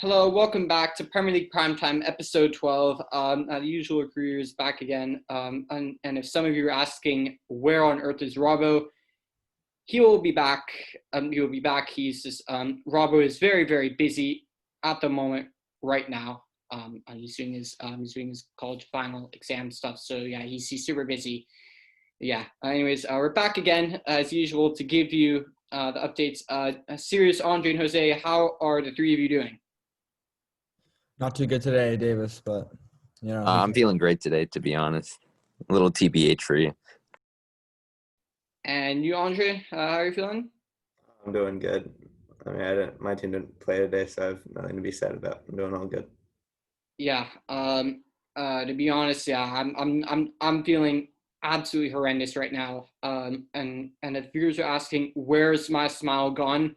Hello, welcome back to Premier League Primetime, episode 12. The usual crew is back again. And if some of you are asking, where on earth is Robbo? He will be back. He's just, Robbo is very, very busy at the moment right now. He's doing his college final exam stuff. So yeah, he's super busy. Yeah. Anyways, we're back again as usual to give you the updates. Cyrus, Andre, and Jose, how are the three of you doing? Not too good today, Davis, but I'm feeling great today, to be honest. A little TBH for you. And you, Andre, how are you feeling? I'm doing good. I mean, my team didn't play today, so I have nothing to be sad about. I'm doing all good. Yeah. To be honest, yeah, I'm feeling absolutely horrendous right now. And if viewers are asking, where's my smile gone?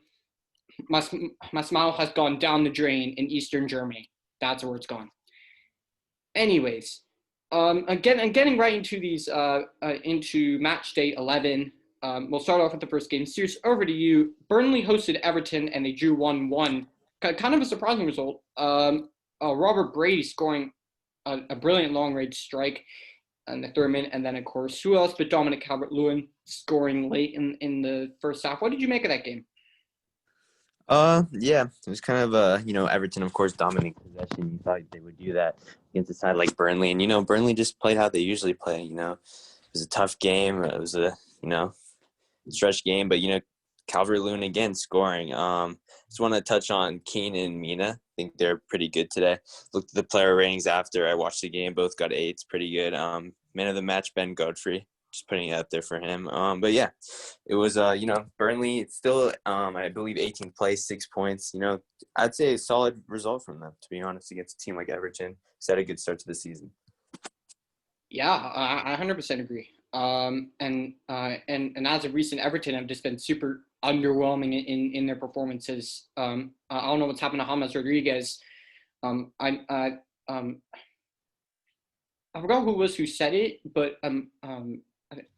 My smile has gone down the drain in Eastern Germany. That's where it's gone. Anyways, getting right into these into match day 11. We'll start off with the first game. Cyrus, over to you. Burnley hosted Everton and they drew 1-1. Kind of a surprising result. Robert Brady scoring a brilliant long-range strike in the third minute, and then of course, who else but Dominic Calvert-Lewin scoring late in the first half. What did you make of that game? Yeah, it was kind of Everton, of course, dominating possession. You thought they would do that against a side like Burnley, and Burnley just played how they usually play. It was a tough game. It was a stretch game, but Calvert-Lewin again scoring. Just want to touch on Kane and Mina. I think they're pretty good today. Looked at the player ratings after I watched the game. Both got 8s. Pretty good. Man of the match, Ben Godfrey. Just putting it out there for him. But yeah, it was, Burnley still, I believe 18th place, 6 points. I'd say a solid result from them, to be honest, against a team like Everton. Set a good start to the season. Yeah, I 100% agree. And as of recent, Everton have just been super underwhelming in their performances. I don't know what's happened to James Rodriguez. I forgot who said it, but it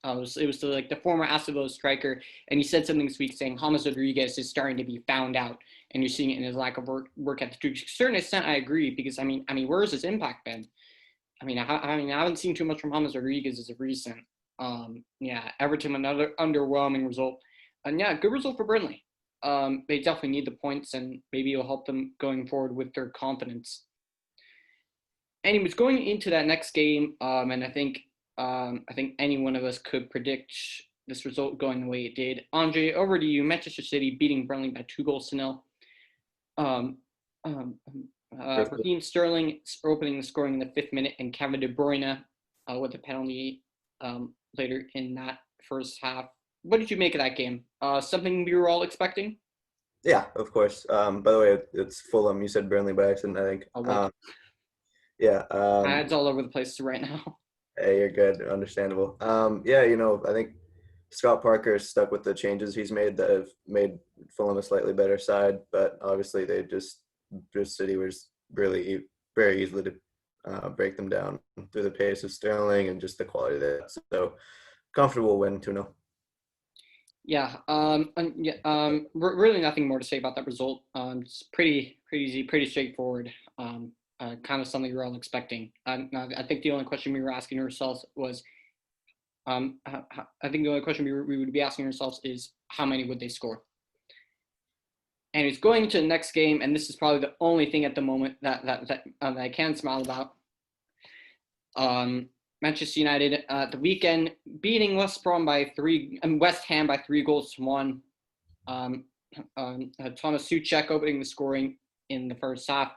was the former Aston Villa striker, and he said something this week saying James Rodriguez is starting to be found out, and you're seeing it in his lack of work ethic. To a certain extent, I agree, because I mean, where's his impact been? I haven't seen too much from James Rodriguez as of recent. Everton, another underwhelming result, and yeah, good result for Burnley. They definitely need the points, and maybe it'll help them going forward with their confidence. Anyways, going into that next game, and I think any one of us could predict this result going the way it did. Andre, over to you. Manchester City beating Burnley by 2-0. Raheem Sterling opening the scoring in the 5th minute, and Kevin De Bruyne with a penalty later in that first half. What did you make of that game? Something we were all expecting? Yeah, of course. By the way, it's Fulham. You said Burnley by accident, I think. Yeah. It's all over the place right now. Hey, you're good. Understandable. I think Scott Parker is stuck with the changes he's made that have made Fulham a slightly better side, but obviously City was really very easily to break them down through the pace of Sterling and just the quality of that. So comfortable win 2-0. Yeah. Really nothing more to say about that result. It's pretty easy, pretty straightforward. Kind of something we're all expecting. I think the only question we were asking ourselves was, I think the only question we would be asking ourselves is, how many would they score? And it's going to the next game, and this is probably the only thing at the moment that I can smile about. Manchester United at the weekend beating West Ham by 3-1. Thomas Souček opening the scoring in the first half.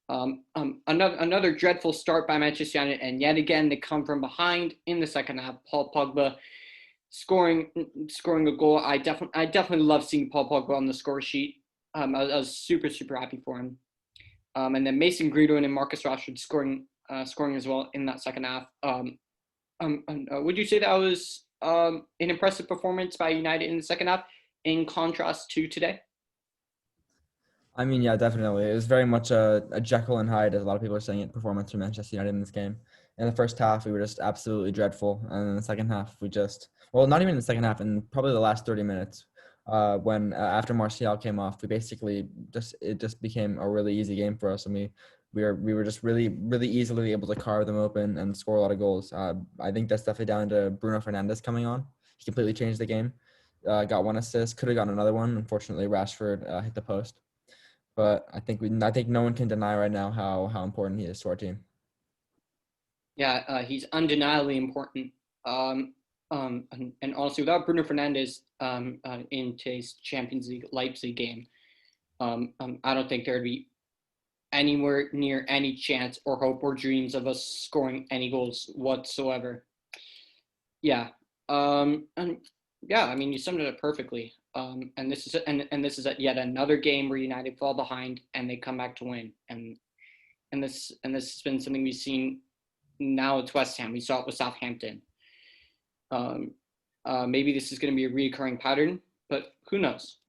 Another dreadful start by Manchester United, and yet again they come from behind in the second half. Paul Pogba scoring a goal. I definitely love seeing Paul Pogba on the score sheet. I was super happy for him. And then Mason Greenwood and Marcus Rashford scoring as well in that second half. Would you say that was an impressive performance by United in the second half, in contrast to today? I mean, yeah, definitely. It was very much a Jekyll and Hyde, as a lot of people are saying it, performance from Manchester United in this game. In the first half, we were just absolutely dreadful. And in the second half, not even in the second half, in probably the last 30 minutes, when after Martial came off, we basically it just became a really easy game for us, and we were just really easily able to carve them open and score a lot of goals. I think that's definitely down to Bruno Fernandes coming on. He completely changed the game. Got 1 assist, could have gotten another one. Unfortunately, Rashford hit the post. But I think no one can deny right now how important he is to our team. Yeah, he's undeniably important. And also without Bruno Fernandes in today's Champions League Leipzig game, I don't think there'd be anywhere near any chance or hope or dreams of us scoring any goals whatsoever. Yeah. And yeah, I mean, you summed it up perfectly. And this is yet another game where United fall behind and they come back to win. And this has been something we've seen. Now it's West Ham. We saw it with Southampton. Maybe this is going to be a recurring pattern, but who knows?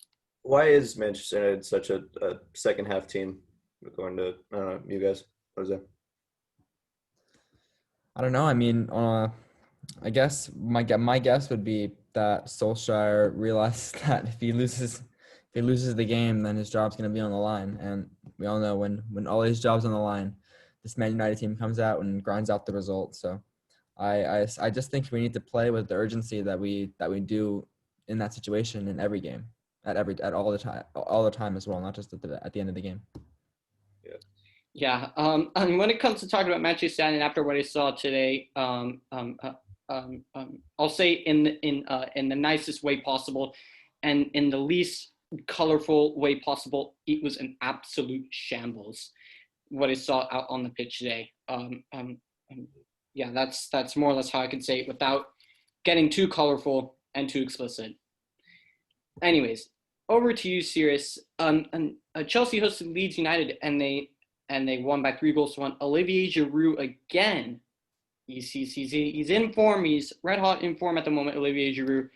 Why is Manchester United such a second half team? According to you guys, what is that? I don't know. I mean, I guess my guess would be that Solskjaer realized that if he loses the game, then his job's going to be on the line. And we all know when all his job's on the line, this Man United team comes out and grinds out the result. So I just think we need to play with the urgency that we do in that situation in every game, at all the time as well, not just at the end of the game. Yeah. And when it comes to talking about Manchester United after what I saw today, I'll say in the nicest way possible, and in the least colorful way possible, it was an absolute shambles. What I saw out on the pitch today. Yeah, that's more or less how I can say it without getting too colorful and too explicit. Anyways, over to you, Cyrus. Chelsea hosted Leeds United, and they won by 3-1. Olivier Giroud again. He's in form. He's red hot in form at the moment. Olivier Giroud.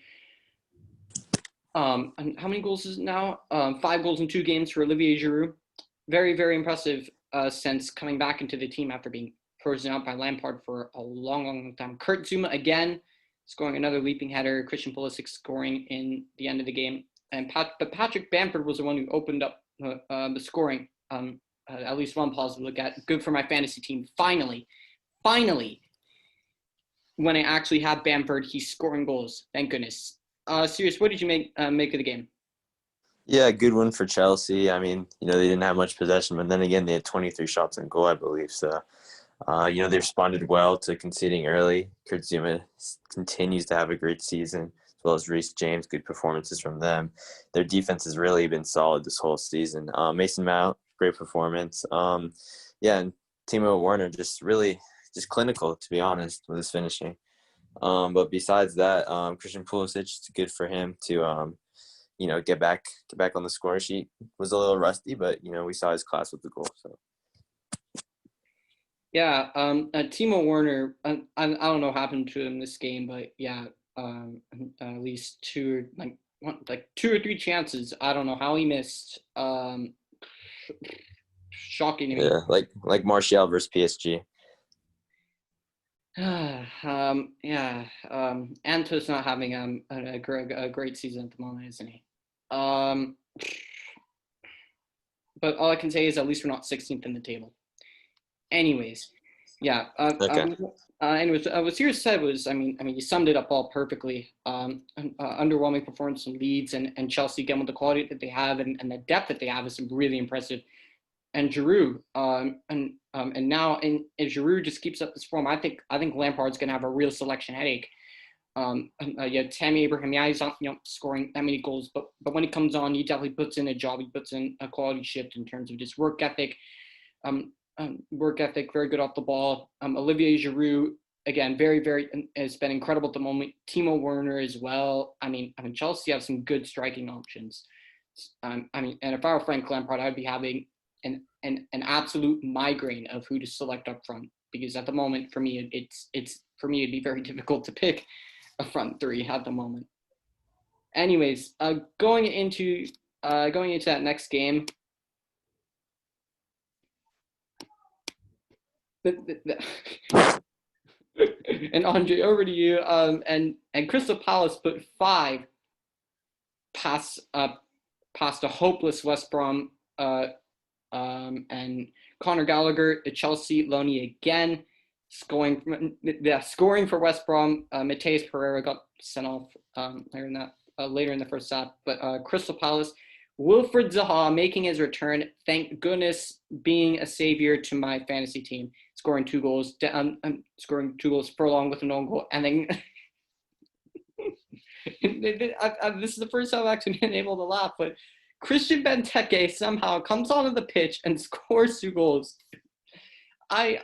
And how many goals is it now? 5 goals in 2 games for Olivier Giroud. Very, very impressive since coming back into the team after being frozen out by Lampard for a long time. Kurt Zouma again scoring another leaping header. Christian Pulisic scoring in the end of the game. But Patrick Bamford was the one who opened up the scoring. At least one positive look at. Good for my fantasy team. Finally, when I actually have Bamford, he's scoring goals. Thank goodness. Cyrus, what did you make of the game? Yeah, good one for Chelsea. I mean, they didn't have much possession, but then again, they had 23 shots on goal, I believe. So, they responded well to conceding early. Kurt Zouma continues to have a great season, as well as Reece James. Good performances from them. Their defense has really been solid this whole season. Mason Mount, great performance. And Timo Werner just clinical, to be honest, with his finishing. But besides that, Christian Pulisic, it's good for him to get back on the score sheet. Was a little rusty, but we saw his class with the goal. So yeah, Timo Werner. I don't know what happened to him this game, but yeah, at least 2 or 3 chances. I don't know how he missed. Shocking to me. Yeah, like Martial versus PSG. Anto's not having a great season at the moment, isn't he? But all I can say is at least we're not 16th in the table. Anyways, yeah. Okay. Anyways, what Cyrus said was, I mean, you summed it up all perfectly. Underwhelming performance from Leeds and Chelsea, again, with the quality that they have and the depth that they have is really impressive. And Giroud, and now, if Giroud just keeps up this form, I think Lampard's going to have a real selection headache. Tammy Abraham, he's not scoring that many goals, but when he comes on, he definitely puts in a job. He puts in a quality shift in terms of just work ethic. Very good off the ball. Olivier Giroud, again, very, has been incredible at the moment. Timo Werner as well. I mean, Chelsea have some good striking options. And if I were Frank Lampard, I'd be having an absolute migraine of who to select up front, because at the moment, for me, it'd be very difficult to pick a front 3 at the moment. Anyways, going into that next game. And Andre, over to you. And Crystal Palace put 5 past past a hopeless West Brom, and Conor Gallagher at Chelsea, Loney again, scoring for West Brom. Mateus Pereira got sent off later in the first half, but Crystal Palace, Wilfred Zaha making his return. Thank goodness, being a savior to my fantasy team, scoring 2 goals, Furlong with an own goal, and then this is the first time I've actually been able to laugh, but Christian Benteke somehow comes onto the pitch and scores 2 goals. I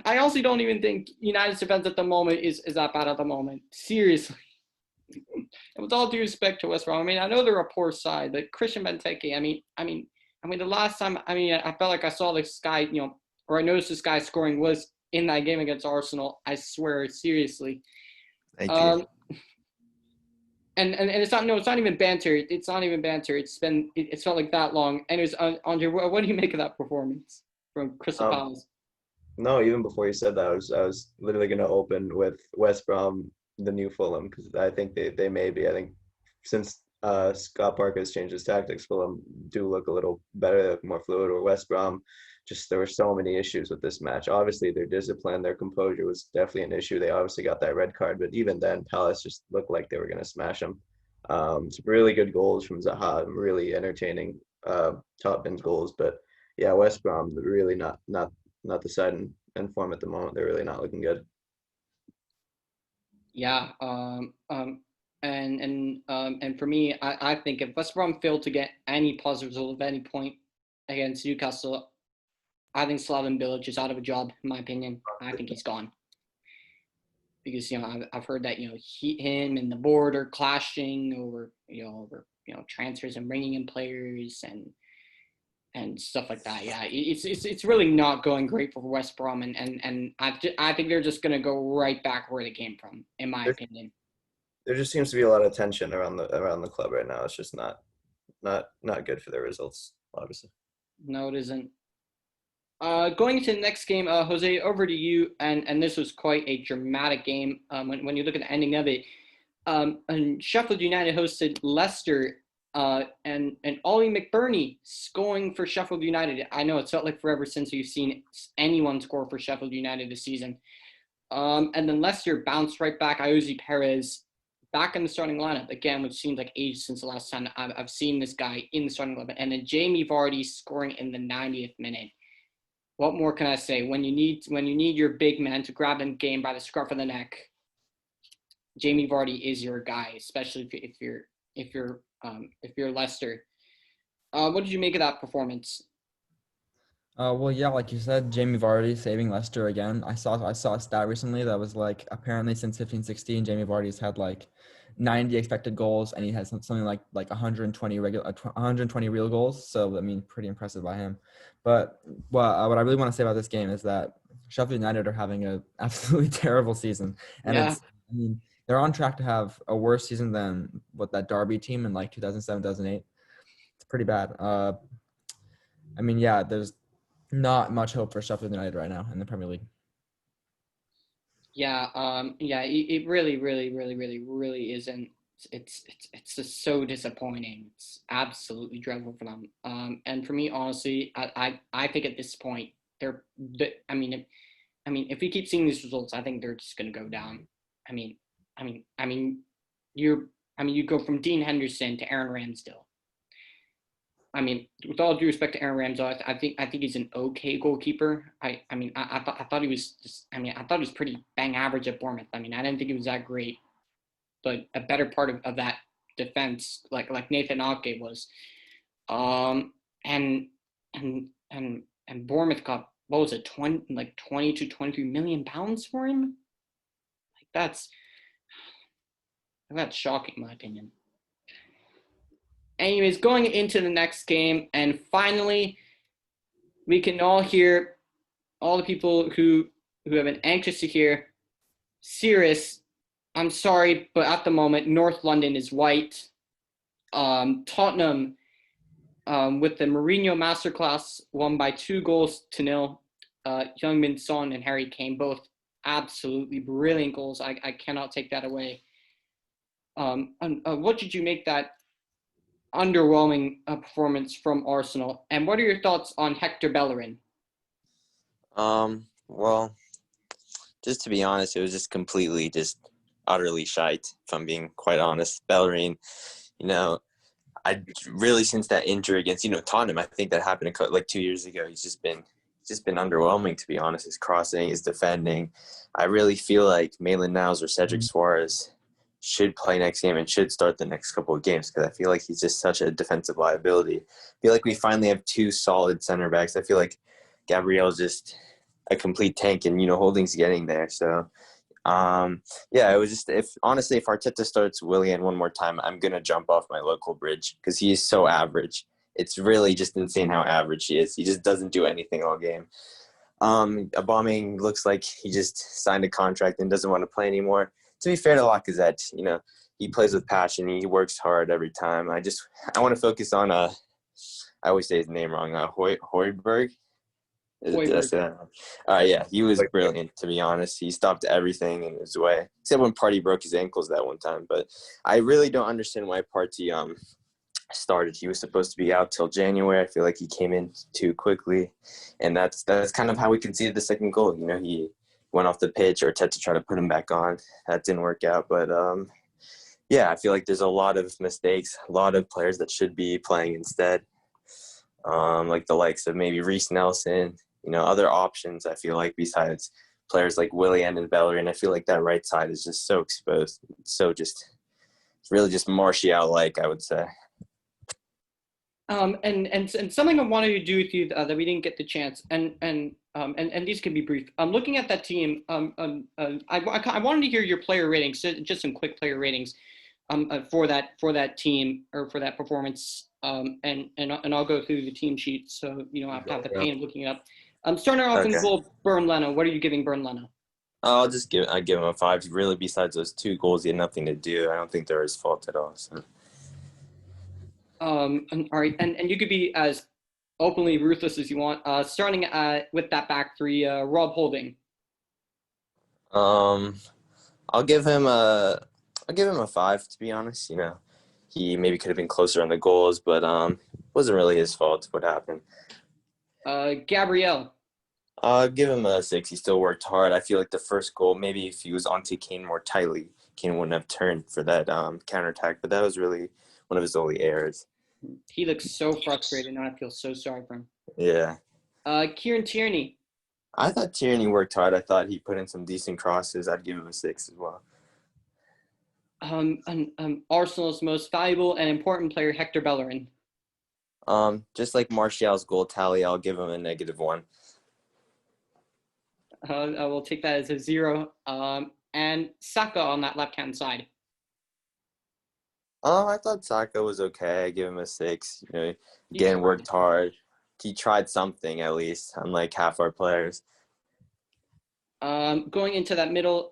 honestly don't even think United's defense at the moment is that bad at the moment. Seriously. And with all due respect to West Brom, I mean, I know they're a poor side, but Christian Benteke, I mean, the last time, I felt like I saw this guy, or I noticed this guy scoring was in that game against Arsenal. I swear, seriously. Thank you. And it's not even banter. It's not even banter. It's felt like that long. Anyways, Andre, what do you make of that performance from Crystal Palace? No, even before you said that, I was literally going to open with West Brom, the new Fulham, because I think they may be. I think since Scott Parker has changed his tactics, Fulham do look a little better, more fluid. Or West Brom, just there were so many issues with this match. Obviously, their discipline, their composure was definitely an issue. They obviously got that red card, but even then, Palace just looked like they were going to smash them. Some really good goals from Zaha, really entertaining top bins goals. But yeah, West Brom really not the side in form at the moment. They're really not looking good. Yeah, and for me, I think if West Brom failed to get any positive result at any point against Newcastle, I think Slaven Bilic is out of a job, in my opinion. I think he's gone. Because, I've heard that, him and the board are clashing over transfers and bringing in players and stuff like that. Yeah, it's really not going great for West Brom, and I think they're just going to go right back where they came from, in my opinion. There just seems to be a lot of tension around the club right now. It's just not good for their results, obviously. No, it isn't. Going into the next game, Jose, over to you. And this was quite a dramatic game. When you look at the ending of it, and Sheffield United hosted Leicester, and Ollie McBurney scoring for Sheffield United. I know it's felt like forever since you've seen anyone score for Sheffield United this season. And then Leicester bounced right back. Iosi Perez back in the starting lineup again, which seems like ages since the last time I've seen this guy in the starting lineup. And then Jamie Vardy scoring in the 90th minute. What more can I say? When you need your big man to grab a game by the scruff of the neck, Jamie Vardy is your guy, especially if you're Leicester. What did you make of that performance? Well, yeah, like you said, Jamie Vardy saving Leicester again. I saw a stat recently that was like apparently since 15-16, Jamie Vardy's had like 90 expected goals, and he has something like 120 real goals. So I mean, pretty impressive by him. But what I really want to say about this game is that Sheffield United are having an absolutely terrible season, and they're on track to have a worse season than what that Derby team in like 2007, 2008. It's pretty bad. There's not much hope for Sheffield United right now in the Premier League. Yeah, it really, really, really, really, really isn't. It's just so disappointing. It's absolutely dreadful for them. And for me, honestly, I think at this point if we keep seeing these results, I think they're just gonna go down. You go from Dean Henderson to Aaron Ramsdale. With all due respect to Aaron Ramsdale, I think he's an okay goalkeeper. I thought he was pretty bang average at Bournemouth. I didn't think he was that great, but a better part of that defense, like Nathan Ake was. And Bournemouth got, what was it, 20 to 23 million pounds for him? That's shocking, in my opinion. Anyways, going into the next game, and finally, we can all hear, all the people who have been anxious to hear, Cyrus, I'm sorry, but at the moment, North London is white. Tottenham, with the Mourinho masterclass, won by 2-0. Kane Son and Harry Kane, both absolutely brilliant goals. I cannot take that away. What did you make that underwhelming performance from Arsenal? And what are your thoughts on Hector Bellerin? Well, just to be honest, it was just completely just utterly shite, if I'm being quite honest. Bellerin, you know, I really, since that injury against, Tottenham, I think that happened like 2 years ago. He's just been underwhelming, to be honest. His crossing, his defending. I really feel like Maitland-Niles or Cedric Suarez should play next game and should start the next couple of games, because I feel like he's just such a defensive liability. I feel like we finally have two solid center backs. I feel like Gabriel's just a complete tank, and Holding's getting there. So yeah, it was just, if Arteta starts Willian one more time, I'm gonna jump off my local bridge, because he is so average. It's really just insane how average he is. He just doesn't do anything all game. Aubameyang looks like he just signed a contract and doesn't want to play anymore. To be fair to Lacazette, he plays with passion. He works hard every time. I want to focus on I always say his name wrong. Højbjerg. Yeah, he was brilliant, to be honest. He stopped everything in his way, except when Partey broke his ankles that one time. But I really don't understand why Partey started. He was supposed to be out till January. I feel like he came in too quickly, and that's kind of how we conceded the second goal. He went off the pitch, or Arteta tried to put him back on. That didn't work out. But yeah, I feel like there's a lot of mistakes, a lot of players that should be playing instead, like the likes of maybe Reece Nelson. Other options, I feel like, besides players like Willian and Bellerin. I feel like that right side is just so exposed. It's really just Martial-like, I would say. And something I wanted to do with you that we didn't get the chance, and these can be brief. Looking at that team, I wanted to hear your player ratings, just some quick player ratings, for that team, or for that performance. And I'll go through the team sheet, so I have to have the pain of looking it up. Starting off in goal, Bernd Leno. What are you giving Bernd Leno? I give him a 5. Really, besides those 2 goals, he had nothing to do. I don't think they're his fault at all. So. All right, and you could be as openly ruthless as you want. Starting with that back three, Rob Holding. I'll give him a 5, to be honest. He maybe could have been closer on the goals, but wasn't really his fault what happened. Gabriel. I'll give him a 6. He still worked hard. I feel like the first goal, maybe if he was onto Kane more tightly, Kane wouldn't have turned for that counterattack, but that was really one of his only errors. He looks so frustrated, and I feel so sorry for him. Yeah. Kieran Tierney. I thought Tierney worked hard. I thought he put in some decent crosses. I'd give him a 6 as well. Arsenal's most valuable and important player, Hector Bellerin. Just like Martial's goal tally, I'll give him a -1. I will take that as a 0. And Saka on that left-hand side. I thought Saka was okay. I give him a 6. Again, worked hard. He tried something at least, unlike half our players. Going into that middle,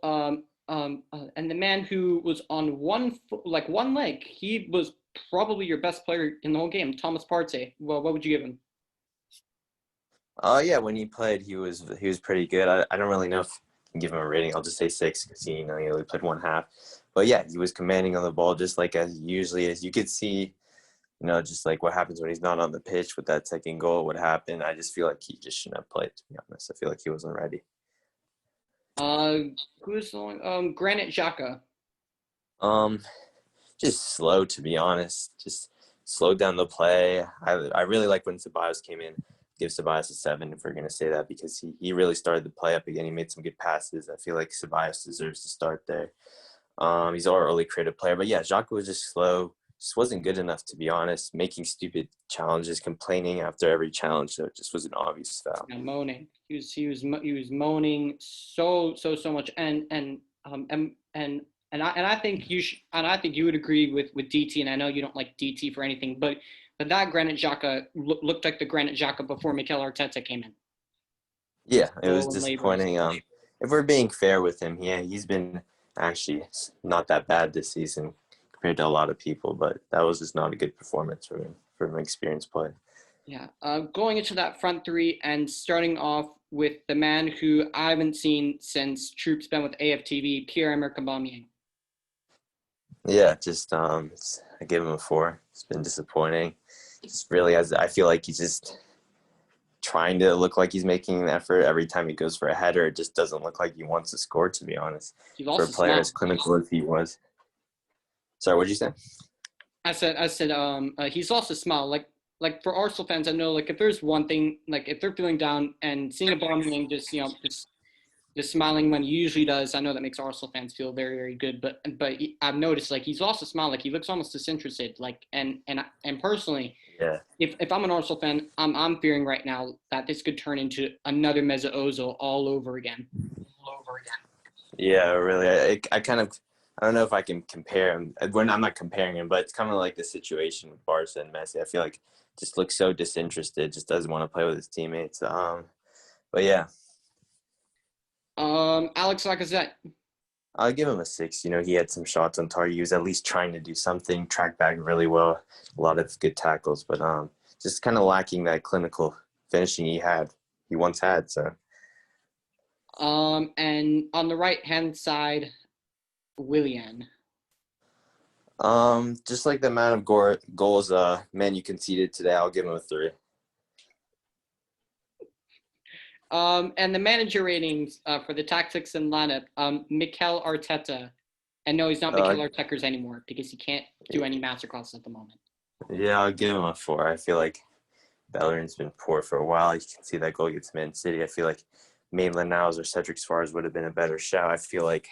and the man who was on one leg, he was probably your best player in the whole game, Thomas Partey. Well, what would you give him? Yeah, when he played, he was pretty good. I don't really know if I can give him a rating. I'll just say 6, because he only played one half. But yeah, he was commanding on the ball, just like as he usually is. You could see, just like what happens when he's not on the pitch with that second goal, what happened. I just feel like he just shouldn't have played, to be honest. I feel like he wasn't ready. Who's Granit Xhaka? Just slow, to be honest. Just slowed down the play. I really like when Ceballos came in. Give Ceballos a 7 if we're going to say that, because he really started the play up again. He made some good passes. I feel like Ceballos deserves to start there. He's our early creative player. But yeah, Xhaka was just slow. Just wasn't good enough, to be honest. Making stupid challenges, complaining after every challenge. So it just was an obvious foul. Yeah, moaning. He was moaning so much. And I think you would agree with DT. And I know you don't like DT for anything, but that Granit Xhaka looked like the Granit Xhaka before Mikel Arteta came in. Yeah, it was disappointing. If we're being fair with him, yeah, he's been actually not that bad this season compared to a lot of people, but that was just not a good performance for an experienced player. Yeah, going into that front three and starting off with the man who I haven't seen since Troop's been with AFTV, Pierre-Emerick Aubameyang. Yeah, just I give him a 4. It's been disappointing. Just really, as I feel like he's just trying to look like he's making an effort every time he goes for a header. It just doesn't look like he wants to score, to be honest. He's For a also player small. as clinical as he was. Sorry, what'd you say? I said, he's also small. Like for Arsenal fans, I know like if there's one thing, like if they're feeling down and seeing a Aubameyang just smiling when he usually does, I know that makes Arsenal fans feel very, very good. But I've noticed like he's also smiling, like he looks almost disinterested. Like and personally, Yeah. if I'm an Arsenal fan, I'm fearing right now that this could turn into another Mesut Ozil all over again. Yeah, really. I kind of I don't know if I can compare him. When I'm not comparing him, but it's kind of like the situation with Barca and Messi. I feel like just looks so disinterested, just doesn't want to play with his teammates. But yeah, Alex Lacazette. I'll give him a 6. You know, he had some shots on target. He was at least trying to do something, track back really well, a lot of good tackles, but just kind of lacking that clinical finishing he once had. So And on the right hand side, Willian. just like the amount of goals Man U conceded today, I'll give him a 3. And the manager ratings for the tactics and lineup, Mikel Arteta. And no, he's not Mikel Arteta's anymore because he can't do any masterclasses at the moment. Yeah, I'll give him a 4. I feel like Bellerin's been poor for a while. You can see that goal against Man City. I feel like Maitland-Niles or Cedric Suarez would have been a better shout. I feel like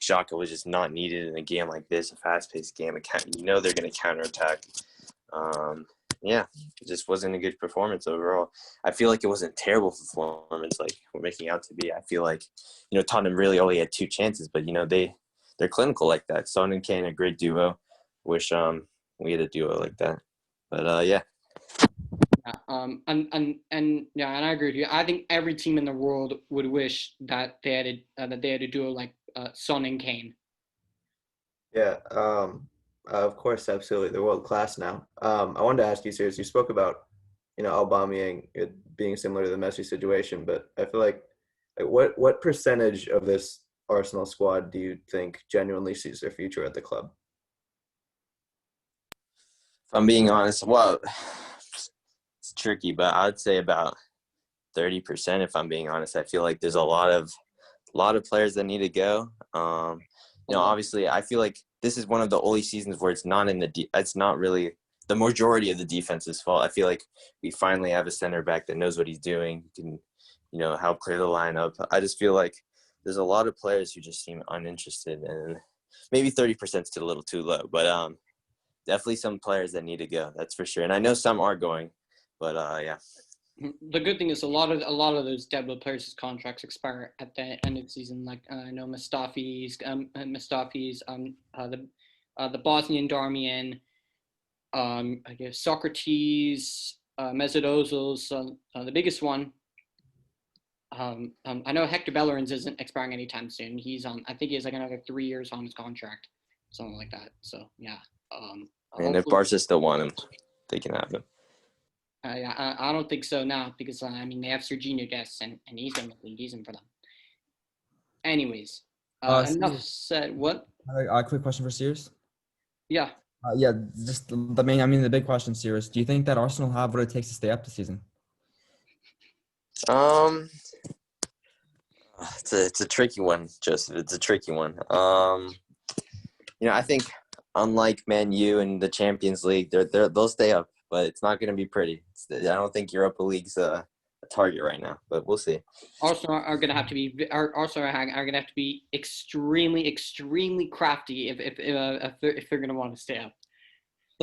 Xhaka was just not needed in a game like this, a fast-paced game. You know they're going to counterattack. Yeah, it just wasn't a good performance overall. I feel like it wasn't a terrible performance like we're making out to be. I feel like, you know, Tottenham really only had 2 chances, but, you know, they're clinical like that. Son and Kane, a great duo. Wish we had a duo like that. But, yeah. Yeah, and yeah, and I agree with you. I think every team in the world would wish that they had a duo like Son and Kane. Yeah, of course, absolutely. They're world class now. I wanted to ask you, Cyrus, you spoke about, Aubameyang it being similar to the Messi situation, but I feel like what percentage of this Arsenal squad do you think genuinely sees their future at the club? If I'm being honest, well, it's tricky, but I'd say about 30%. If I'm being honest, I feel like there's a lot of players that need to go. Obviously, I feel like this is one of the only seasons where it's not it's not really the majority of the defense's fault. I feel like we finally have a center back that knows what he's doing, can, help clear the lineup. I just feel like there's a lot of players who just seem uninterested, and maybe 30% is still a little too low, but definitely some players that need to go. That's for sure. And I know some are going, but yeah. The good thing is a lot of those Debla players' contracts expire at the end of the season. Like I know Mustafi's, the Bosnian Darmian, I guess Socrates, Mesut Ozil's the biggest one. I know Hector Bellerin's isn't expiring anytime soon. He's on. I think he has like another 3 years on his contract, something like that. So yeah. And if Barca still want him, they can have him. I don't think so now because I mean they have Serginho Dest and he's going to lead for them. Anyways, enough said. What? A quick question for Cyrus. Yeah. Yeah, just the big question, Cyrus. Do you think that Arsenal have what it takes to stay up this season? It's a tricky one, Joseph. It's a tricky one. I think unlike Man U and the Champions League, they'll stay up, but it's not going to be pretty. I don't think Europa League's a target right now, but we'll see. Arsenal are going to have to be extremely, extremely crafty if they're going to want to stay up.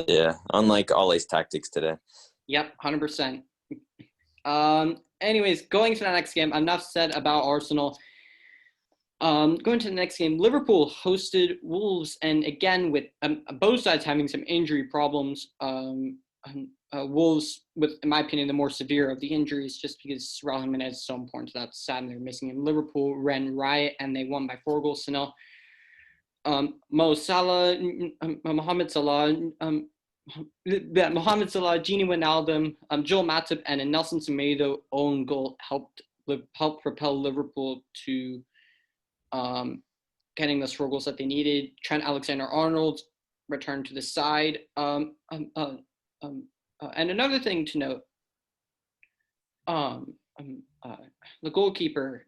Yeah, unlike Ole's tactics today. Yep, 100%. Anyways, going to the next game. Enough said about Arsenal. Going to the next game, Liverpool hosted Wolves, and again with both sides having some injury problems. Wolves, in my opinion, the more severe of the injuries, just because Raul Jimenez is so important to that side, and they're missing him. Liverpool ran riot, and they won by 4-0. Mo Salah, Mohamed Salah, Gini Wijnaldum, Joel Matip, and a Nelson Semedo own goal helped propel Liverpool to getting the 4 goals that they needed. Trent Alexander-Arnold returned to the side. And another thing to note, the goalkeeper,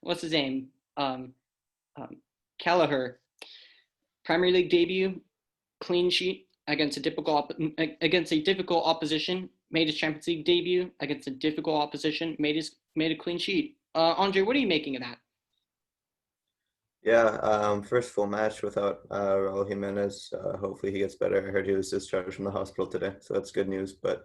what's his name? Kelleher, Premier League debut, clean sheet against a difficult opposition. Made his Champions League debut against a difficult opposition. Made a clean sheet. Andre, what are you making of that? Yeah, first full match without Raul Jimenez. Hopefully he gets better. I heard he was discharged from the hospital today, so that's good news. But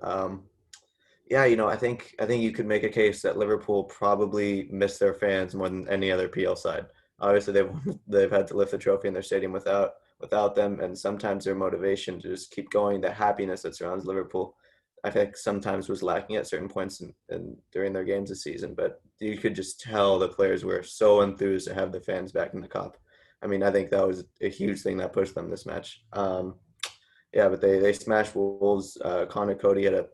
yeah, I think you could make a case that Liverpool probably miss their fans more than any other PL side. Obviously, they've had to lift the trophy in their stadium without them, and sometimes their motivation to just keep going, the happiness that surrounds Liverpool, I think sometimes was lacking at certain points in during their games this season. But you could just tell the players were so enthused to have the fans back in the cup. I mean, I think that was a huge thing that pushed them this match. Yeah, but they smashed Wolves. Connor Cody had a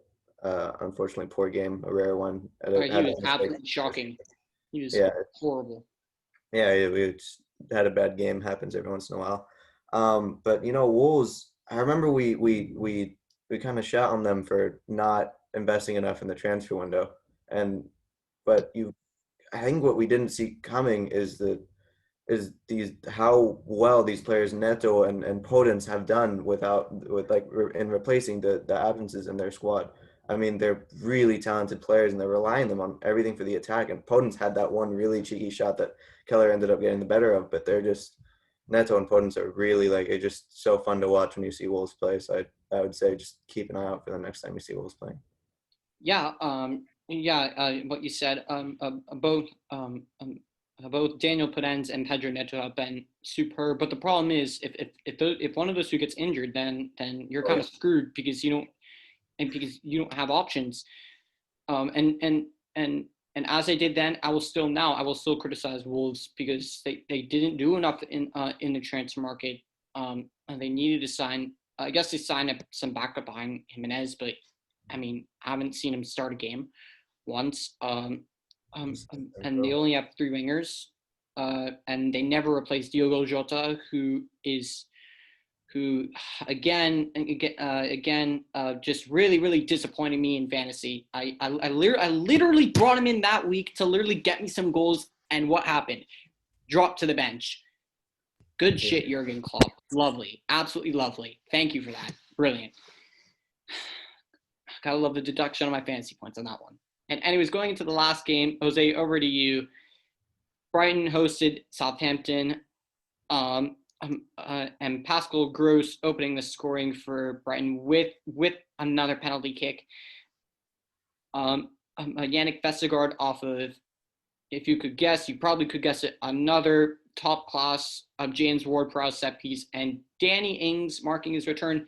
unfortunately poor game, a rare one. He was absolutely shocking. He was horrible. Yeah, we had a bad game. Happens every once in a while. But Wolves. I remember we kind of shot on them for not investing enough in the transfer window, but I think what we didn't see coming is how well these players Neto and Podence have done in replacing the absences in their squad. I mean, they're really talented players and they're relying them on everything for the attack. And Podence had that one really cheeky shot that Keller ended up getting the better of, but they're just Neto and Podence are really it's just so fun to watch when you see Wolves play. So I would say just keep an eye out for them next time you see Wolves playing. Yeah, what you said, both Daniel Podence and Pedro Neto have been superb. But the problem is, if one of those two gets injured, then you're kind of screwed because you don't have options. And as I did then, I will still criticize Wolves because they didn't do enough in the transfer market. And they needed to sign. I guess they signed up some backup behind Jimenez, but I mean, I haven't seen him start a game once. And they only have three wingers, and they never replaced Diogo Jota, who again just really disappointed me in fantasy. I literally brought him in that week to literally get me some goals, and what happened? Dropped to the bench. Good shit, Jurgen Klopp. Lovely, absolutely lovely. Thank you for that. Brilliant. Gotta love the deduction on my fantasy points on that one. And anyways, going into the last game, Jose, over to you. Brighton hosted Southampton, and Pascal Gross opening the scoring for Brighton with another penalty kick. Yannick Vestergaard off of, if you could guess, you probably could guess it, another top class of James Ward-Prowse set piece, and Danny Ings marking his return,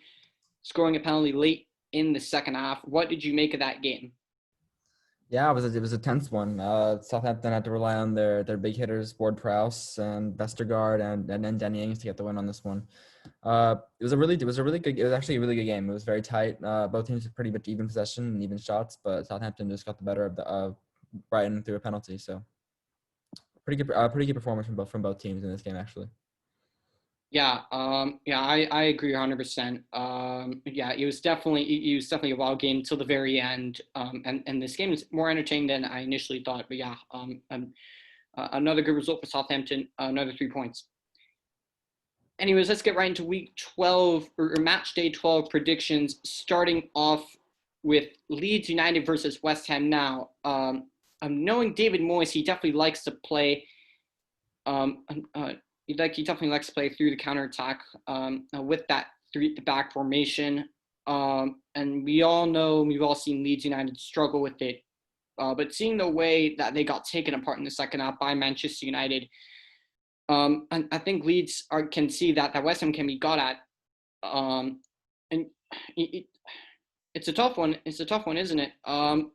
scoring a penalty late in the second half. What did you make of that game? Yeah, it was a tense one. Southampton had to rely on their big hitters, Ward-Prowse and Vestergaard and Danny Ings to get the win on this one. It was actually a really good game. It was very tight. Both teams had pretty much even possession and even shots, but Southampton just got the better of Brighton through a penalty. So pretty good performance from both teams in this game, actually. Yeah, I agree 100%. Yeah, it was definitely a wild game till the very end. And this game is more entertaining than I initially thought. But yeah, another good result for Southampton. Another 3 points. Anyways, let's get right into week 12 or match day 12 predictions. Starting off with Leeds United versus West Ham. Now, knowing David Moyes, he definitely likes to play. He definitely likes to play through the counterattack with that three-at-the-back formation. And we all know, we've all seen Leeds United struggle with it. But seeing the way that they got taken apart in the second half by Manchester United, and I think Leeds can see that West Ham can be got at. And it's a tough one. It's a tough one, isn't it? But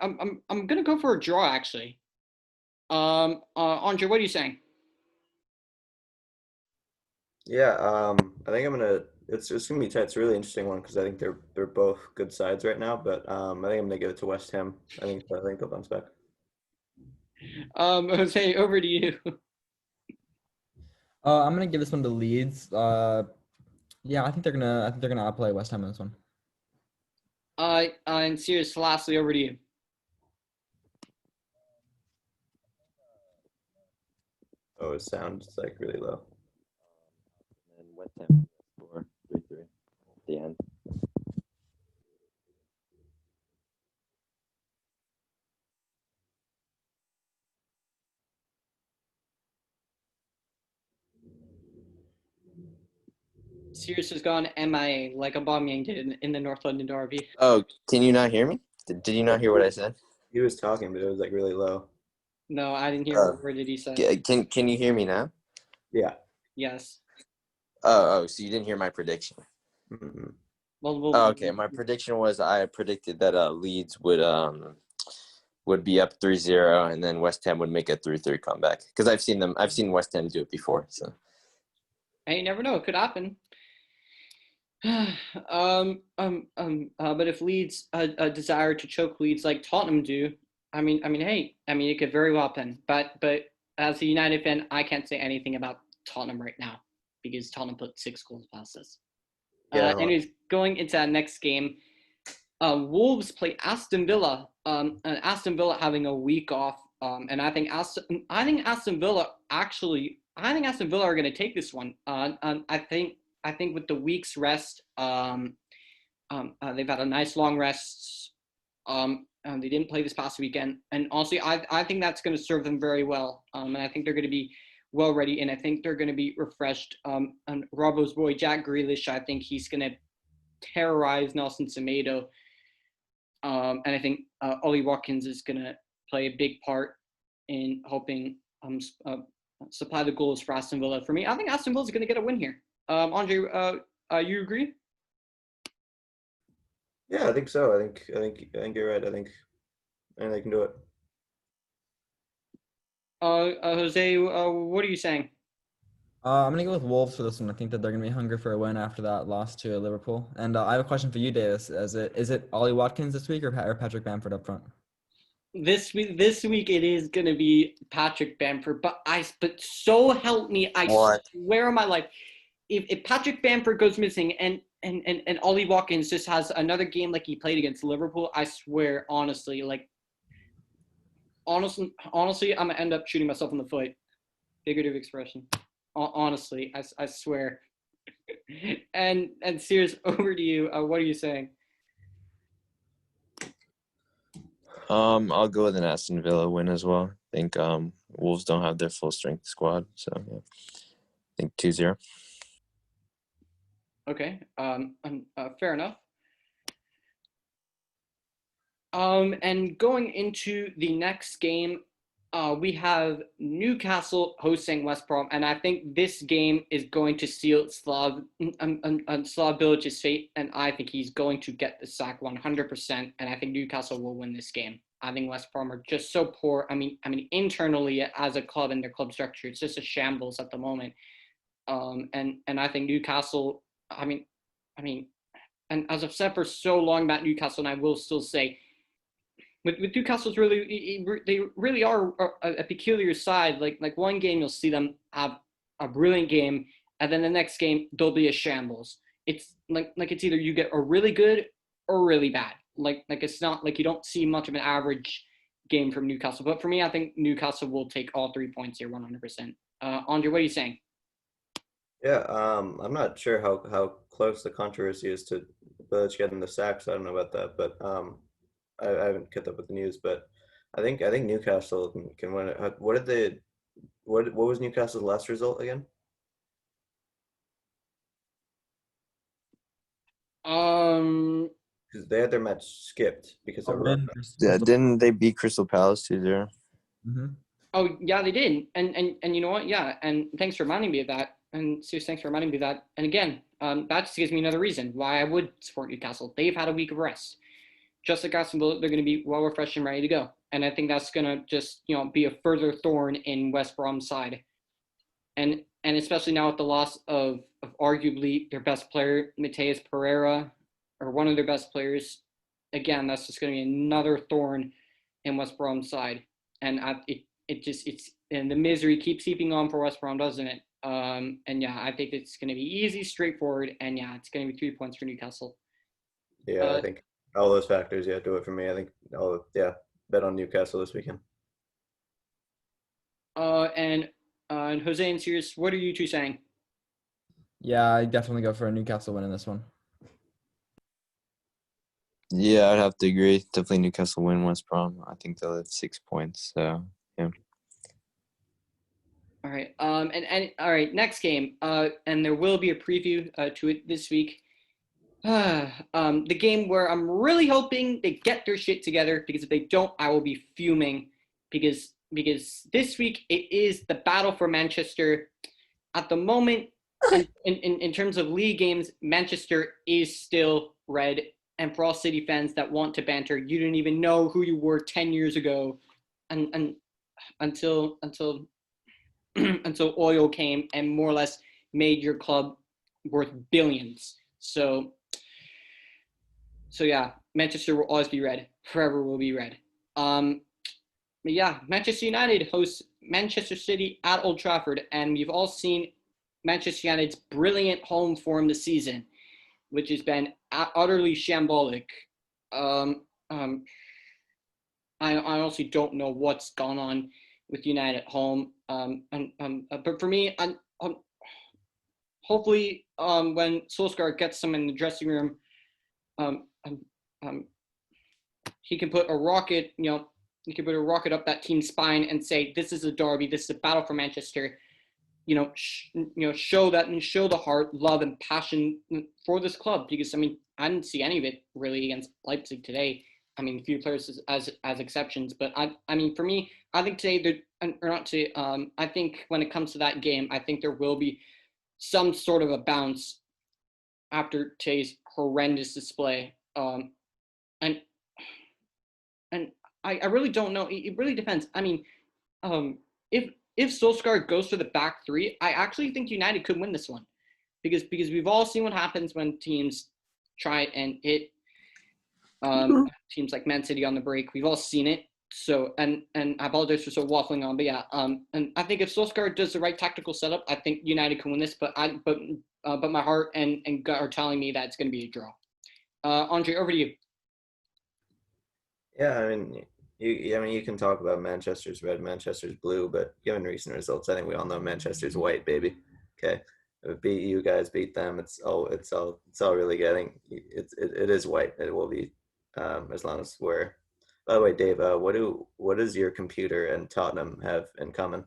I'm gonna go for a draw actually. Andre, what are you saying? Yeah, I think it's gonna be tight. It's a really interesting one because I think they're both good sides right now. But I think I'm gonna give it to West Ham. I think they'll bounce back. Jose, over to you. I'm gonna give this one to Leeds. Yeah, I think they're gonna outplay West Ham in this one. And Cyrus, lastly, over to you. Oh, his sound is like really low. And West Ham score 3-3 at the end. Cyrus has gone MIA like Aubameyang did in the North London Derby. Oh, can you not hear me? Did you not hear what I said? He was talking, but it was like really low. No, I didn't hear what word did he say. Can you hear me now? Yeah. Yes. Oh, so you didn't hear my prediction. Mm-hmm. Well, Okay, my prediction was I predicted that Leeds would be up 3-0 and then West Ham would make a 3-3 comeback because I've seen West Ham do it before. So hey, you never know. It could happen. But if Leeds desire to choke Leeds like Tottenham do, hey, it could very well happen. But as a United fan, I can't say anything about Tottenham right now because Tottenham put 6 goals past us. Yeah. Anyways, going into that next game, Wolves play Aston Villa. And Aston Villa having a week off. And I think Aston Villa are going to take this one. I think with the week's rest, they've had a nice long rest. They didn't play this past weekend, and also I think that's going to serve them very well. And I think they're going to be well ready, and I think they're going to be refreshed. And Robbo's boy Jack Grealish, I think he's going to terrorize Nelson Semedo. And I think Ollie Watkins is going to play a big part in helping supply the goals for Aston Villa. For me, I think Aston Villa is going to get a win here. Andre, you agree? Yeah, I think so. I think you're right. I think they can do it. Jose, what are you saying? I'm gonna go with Wolves for this one. I think that they're gonna be hungry for a win after that loss to Liverpool. And I have a question for you, Davis. Is it Ollie Watkins this week or Patrick Bamford up front? This week it is gonna be Patrick Bamford, but so help me, I what? swear on my life, if Patrick Bamford goes missing and Ollie Watkins just has another game like he played against Liverpool, I swear, honestly, I'm gonna end up shooting myself in the foot. Figurative expression. Honestly, I swear. and Sears, over to you. What are you saying? I'll go with an Aston Villa win as well. I think Wolves don't have their full strength squad, so yeah. I think 2-0. Okay. Fair enough. And going into the next game, we have Newcastle hosting West Brom, and I think this game is going to seal Slav Bilic's fate, and I think he's going to get the sack 100%, and I think Newcastle will win this game. I think West Brom are just so poor. I mean, internally as a club and their club structure, it's just a shambles at the moment. And I think Newcastle. And as I've said for so long about Newcastle, and I will still say, with Newcastle's they really are a peculiar side. Like one game you'll see them have a brilliant game, and then the next game they'll be a shambles. It's like it's either you get a really good or really bad. Like it's not like you don't see much of an average game from Newcastle. But for me, I think Newcastle will take all 3 points here, 100%. Andre, what are you saying? Yeah. I'm not sure how close the controversy is to Village getting the sack, so I don't know about that. But I haven't kept up with the news. But I think Newcastle can win it. What was Newcastle's last result again? Because they had their match skipped because of Rona. Yeah, didn't they beat Crystal Palace 2-0? Mm-hmm. Oh yeah, they did. And you know what? Yeah, and thanks for reminding me of that. And Sue, thanks for reminding me of that. And again, that just gives me another reason why I would support Newcastle. They've had a week of rest. Just like Aston Villa, they're going to be well refreshed and ready to go. And I think that's going to just be a further thorn in West Brom's side. And especially now with the loss of arguably their best player, Mateus Pereira, or one of their best players, again, that's just going to be another thorn in West Brom's side. And the misery keeps heaping on for West Brom, doesn't it? And yeah, I think it's going to be easy, straightforward, and yeah, it's going to be 3 points for Newcastle. Yeah, I think all those factors, yeah, do it for me. I think bet on Newcastle this weekend. And Jose and Cyrus, what are you two saying? Yeah, I definitely go for a Newcastle win in this one. Yeah, I'd have to agree. Definitely Newcastle win West Brom. I think they'll have 6 points. So yeah. All right. And all right, next game. And there will be a preview to it this week. The game where I'm really hoping they get their shit together, because if they don't, I will be fuming, because this week it is the battle for Manchester. At the moment, in terms of league games, Manchester is still red. And for all City fans that want to banter, you didn't even know who you were 10 years ago, and until until oil came and more or less made your club worth billions. So yeah, Manchester will always be red. Forever will be red. But yeah, Manchester United hosts Manchester City at Old Trafford, and we've all seen Manchester United's brilliant home form this season, which has been utterly shambolic. I honestly don't know what's gone on with United at home. But for me, hopefully, when Solskjaer gets them in the dressing room, um, um, um, he can put a rocket, he can put a rocket up that team's spine and say, "This is a derby. This is a battle for Manchester." Show that and show the heart, love, and passion for this club. Because I didn't see any of it really against Leipzig today. A few players as exceptions, but for me, I think today, or not today. I think when it comes to that game, I think there will be some sort of a bounce after today's horrendous display. And I really don't know. It really depends. If Solskjaer goes for the back three, I actually think United could win this one, because we've all seen what happens when teams try and hit teams like Man City on the break. We've all seen it. So and I apologize for waffling on, but yeah, and I think if Solskjaer does the right tactical setup, I think United can win this. But my heart and gut are telling me that it's going to be a draw. Andre, over to you. Yeah, you can talk about Manchester's red, Manchester's blue, but given recent results, I think we all know Manchester's white, baby. Okay, if it beat you guys, beat them. It's all really getting. It is white. It will be, as long as we're. By the way, Dave, what does your computer and Tottenham have in common?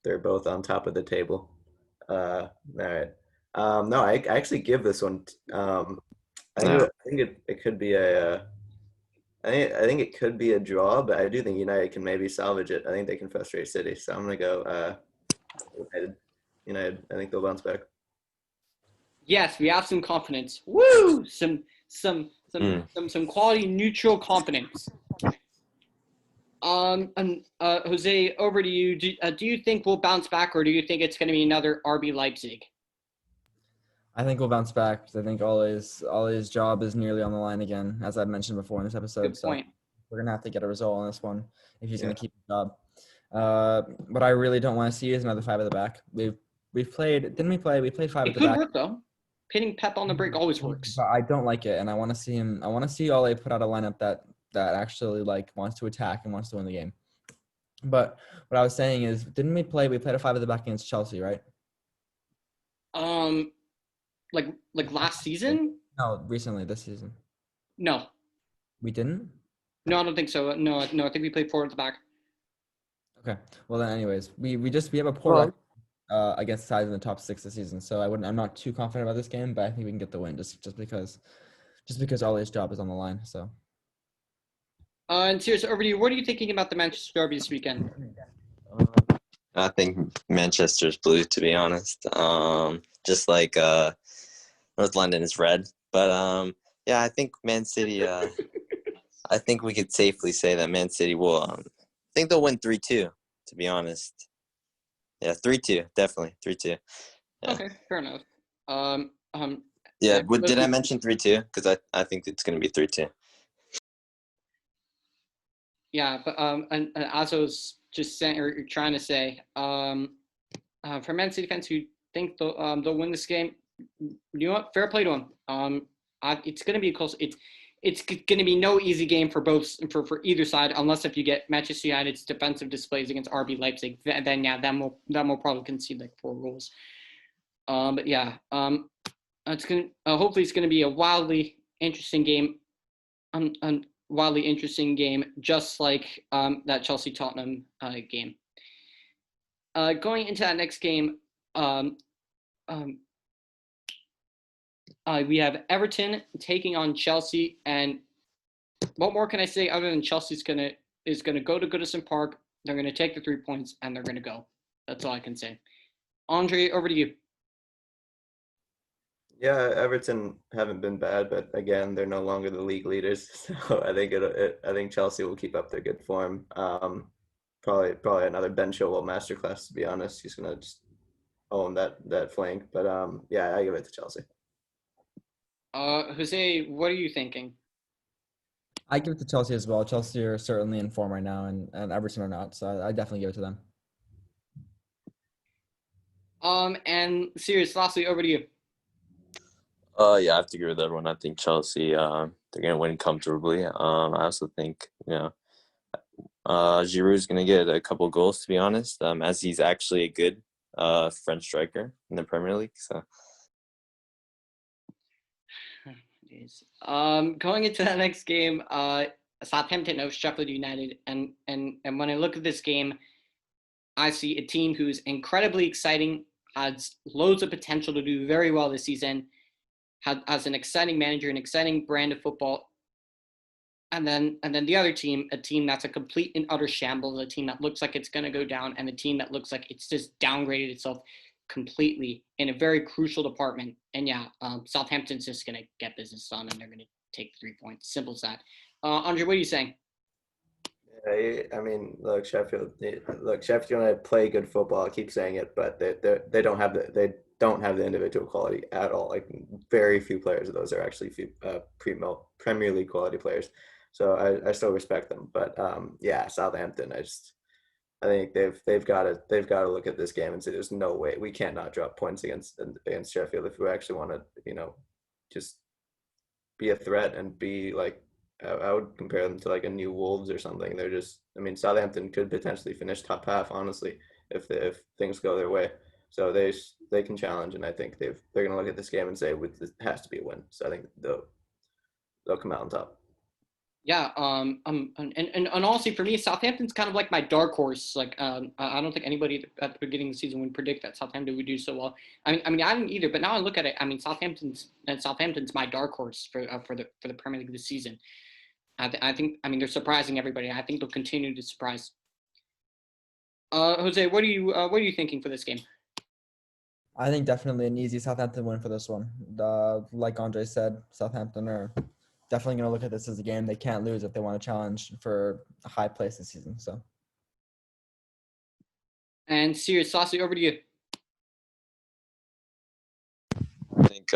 They're both on top of the table. All right. No, I actually give this one. I think it could be a. I think it could be a draw, but I do think United can maybe salvage it. I think they can frustrate City, so I'm gonna go United. United. I think they'll bounce back. Yes, we have some confidence. Woo! Some quality neutral confidence. And Jose, over to you. Do you think we'll bounce back, or do you think it's going to be another RB Leipzig? I think we'll bounce back, because I think Ole's job is nearly on the line again, as I've mentioned before in this episode. Good point. So we're gonna have to get a result on this one if he's gonna keep the job. But I really don't want to see is another 5 at the back. We've played. Didn't we play? We played 5 at the back. It could work though. Pitting Pep on the break always works. But I don't like it, and I want to see him. I want to see Ole put out a lineup that actually wants to attack and wants to win the game. But what I was saying is, didn't we play? We played a 5 at the back against Chelsea, right? Like last season? No, recently this season. No. We didn't? No, I don't think so. No, I think we played 4 at the back. Okay. Well then, anyways, we have a poor record against sides in the top 6 this season. So I'm not too confident about this game, but I think we can get the win just because Ole's job is on the line. So. And Cyrus, over to you. What are you thinking about the Manchester Derby this weekend? I think Manchester's blue, to be honest. Just like North London is red. But yeah, I think Man City. I think we could safely say that Man City will. I think they'll win 3-2. To be honest. Yeah, 3-2, definitely 3-2. Yeah. Okay, fair enough. Yeah, did I mention 3-2? Because I think it's going to be 3-2. Yeah, but and as I was just saying or trying to say, for Man City fans who think they'll win this game, you know what? Fair play to them. It's going to be close. It's going to be no easy game for either side, unless if you get Manchester United's defensive displays against RB Leipzig. Then we'll probably concede like 4 goals. But yeah, it's going hopefully it's going to be a wildly interesting game. Wildly interesting game, just like that Chelsea Tottenham game. Going into that next game, we have Everton taking on Chelsea, and what more can I say other than Chelsea's gonna go to Goodison Park. They're gonna take the 3 points and they're gonna go. That's all I can say. Andre, over to you. Yeah, Everton haven't been bad, but again, they're no longer the league leaders. So I think I think Chelsea will keep up their good form. Probably another Ben Chilwell masterclass, to be honest. He's gonna just own that flank. But yeah, I give it to Chelsea. Jose, what are you thinking? I give it to Chelsea as well. Chelsea are certainly in form right now, and Everton are not. So I definitely give it to them. And Cyrus, lastly, over to you. Yeah, I have to agree with everyone. I think Chelsea, they're gonna win comfortably. I also think, Giroud's gonna get a couple goals, to be honest, as he's actually a good French striker in the Premier League. So. Going into that next game, Southampton hosts Sheffield United, and when I look at this game, I see a team who's incredibly exciting, has loads of potential to do very well this season, has an exciting manager, an exciting brand of football, and then the other team, a team that's a complete and utter shambles, a team that looks like it's going to go down, and a team that looks like it's just downgraded itself completely in a very crucial department. And yeah, Southampton's just going to get business done, and they're going to take 3 points. Simple as that. Andre, what are you saying? I mean, look, Sheffield United play good football. I keep saying it, but they don't have the individual quality at all. Like, very few players of those are actually Premier League quality players. So I still respect them, but yeah, Southampton. I think they've got to look at this game and say there's no way we can't not drop points against Sheffield if we actually want to just be a threat and be like. I would compare them to like a new Wolves or something. Southampton could potentially finish top half, honestly, if things go their way. So they can challenge, and I think they're going to look at this game and say it has to be a win. So I think they'll come out on top. Yeah, and honestly, for me, Southampton's kind of like my dark horse. Like, I don't think anybody at the beginning of the season would predict that Southampton would do so well. I didn't either. But now I look at it. Southampton's my dark horse for the Premier League this season. I think they're surprising everybody. I think they'll continue to surprise. Jose, what are you thinking for this game? I think definitely an easy Southampton win for this one. Like Andre said, Southampton are definitely going to look at this as a game they can't lose if they want to challenge for a high place this season. So. And Cyrus, Saucy, over to you. I think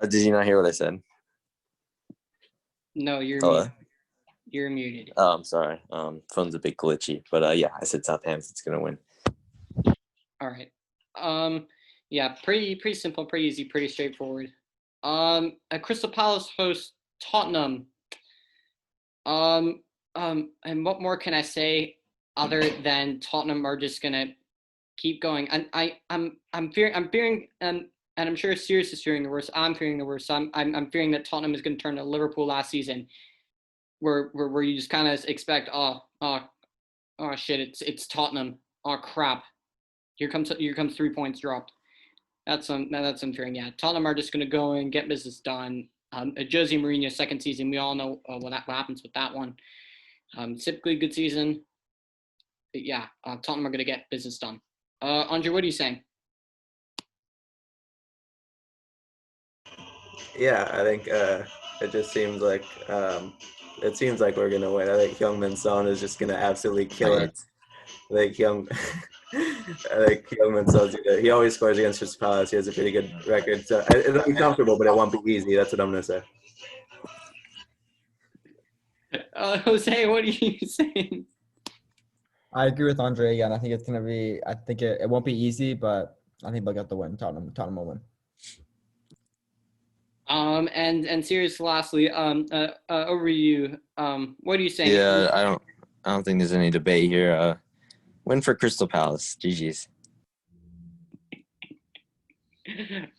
did you not hear what I said? No, you're muted. You're muted. Oh, I'm sorry. Phone's a bit glitchy, but yeah, I said Southampton's gonna win. All right. Yeah, pretty simple, pretty easy, pretty straightforward. Crystal Palace hosts Tottenham. And what more can I say other than Tottenham are just gonna keep going? And I'm fearing, and I'm sure Sirius is fearing the worst. I'm fearing the worst. I'm fearing that Tottenham is going to turn to Liverpool last season, where you just kind of expect, oh shit, it's Tottenham. Oh crap, here comes 3 points dropped. That's I'm fearing. Yeah, Tottenham are just going to go and get business done. Jose Mourinho's second season, we all know what happens with that one. Typically a good season. But yeah, Tottenham are going to get business done. Andre, what are you saying? Yeah, I think it just seems like we're gonna win. I think Kane Son is just gonna absolutely kill it. I think I think Kielman tells you that he always scores against Crystal Palace. He has a pretty good record. So it'll be comfortable, but it won't be easy. That's what I'm going to say. Jose, what are you saying? I agree with Andre again. I think it's gonna be. I think it won't be easy, but I think they'll get the win. Tottenham will win. And Cyrus, lastly, over to you. What are you saying? Yeah, I don't think there's any debate here. Win for Crystal Palace. GG's.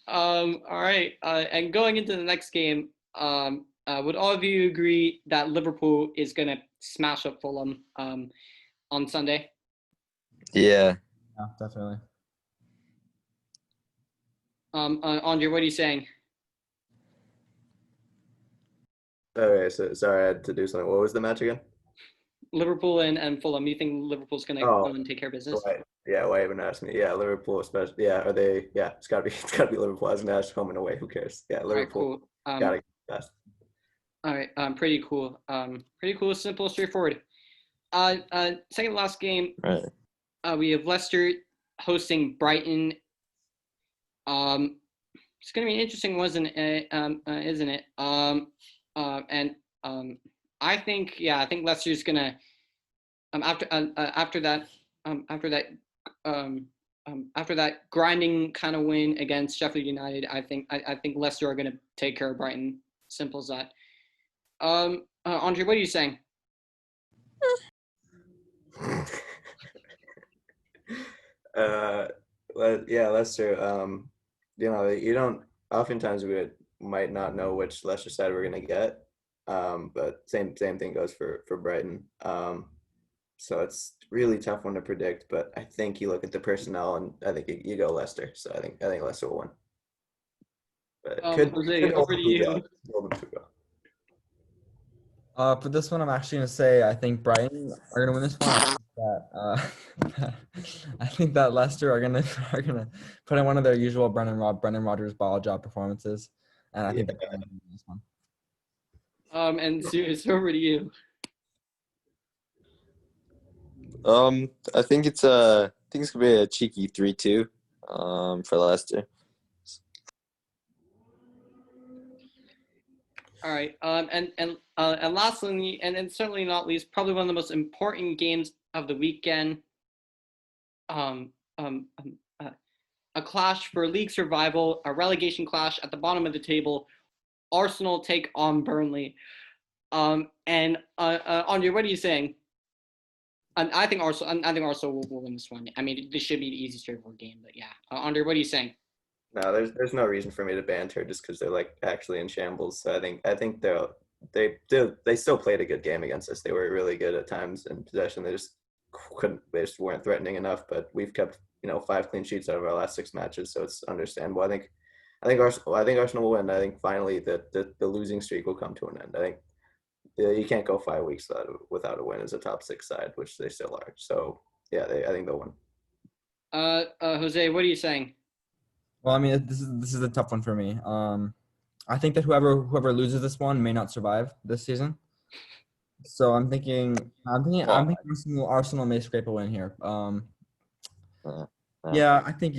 All right. And going into the next game, would all of you agree that Liverpool is gonna smash up Fulham on Sunday? Yeah. Yeah, definitely. Andre, what are you saying? Okay, so sorry, I had to do something. What was the match again? Liverpool and Fulham. You think Liverpool's gonna go and take care of business? Why even ask me? Yeah, Liverpool, especially. Yeah, are they? Yeah, it's gotta be Liverpool. As an Ash home and away. Who cares? Yeah, Liverpool. All right, cool. Gotta get best. All right, pretty cool. Pretty cool, simple, straightforward. Second to last game, Right. we have Leicester hosting Brighton. It's gonna be an interesting, isn't it? I think Leicester's gonna after that grinding kind of win against Sheffield United. I think Leicester are gonna take care of Brighton. Simple as that. Andre, what are you saying? Yeah, Leicester. You don't. Oftentimes we might not know which Leicester side we're gonna get. But same thing goes for Brighton. So it's really tough one to predict. But I think you look at the personnel, and I think you go Leicester. So I think Leicester will win. But Jose, over to you. For this one, I'm actually gonna say I think Brighton are gonna win this one. I think that Leicester are gonna put in one of their usual Brendan Rodgers ball job performances, and I think they're gonna win this one. And Cyrus, over to you. I think it's gonna be a cheeky 3-2 for Leicester. All right. And lastly, and certainly not least, probably one of the most important games of the weekend. A clash for league survival, a relegation clash at the bottom of the table. Arsenal take on Burnley. And Andre, what are you saying? I think Arsenal will win this one. I mean, this should be an easy, straightforward game. But yeah, Andre, what are you saying? No, there's no reason for me to banter just because they're like actually in shambles. So I think they still played a good game against us. They were really good at times in possession. They just weren't threatening enough. But we've kept 5 clean sheets out of our last 6 matches, so it's understandable. I think Arsenal will win. I think finally the losing streak will come to an end. I think you can't go 5 weeks without a win as a top 6 side, which they still are. So yeah, I think they'll win. Jose, what are you saying? Well, I mean, this is a tough one for me. I think that whoever loses this one may not survive this season. So I'm thinking Arsenal may scrape a win here. Yeah, I think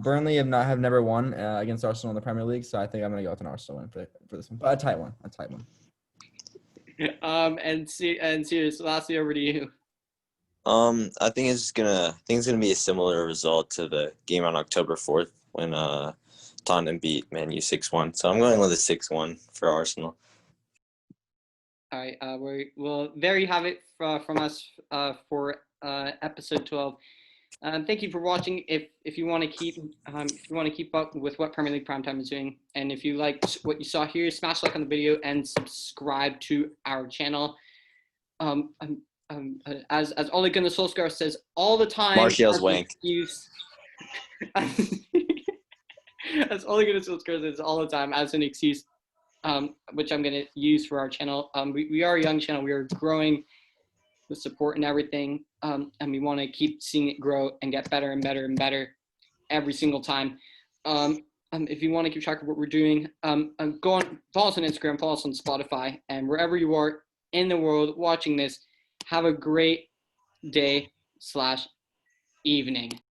Burnley have never won against Arsenal in the Premier League, so I think I'm gonna go with an Arsenal win for this one, but a tight one. And Sirius, lastly, over to you. I think it's gonna be a similar result to the game on October 4th when Tottenham beat Man U 6-1. So I'm going with a 6-1 for Arsenal. All right, we'll there you have it from us for episode 12. Thank you for watching. If you want to keep up with what Premier League Primetime is doing, and if you liked what you saw here, smash like on the video and subscribe to our channel. As Ole Gunnar Solskjaer says all the time, Martial's wank. As Ole Gunnar Solskjaer says all the time as an excuse, which I'm going to use for our channel. We are a young channel. We are growing with support and everything, and we want to keep seeing it grow and get better and better and better every single time. If you want to keep track of what we're doing, go on, follow us on Instagram, follow us on Spotify, and wherever you are in the world watching this, have a great day / evening.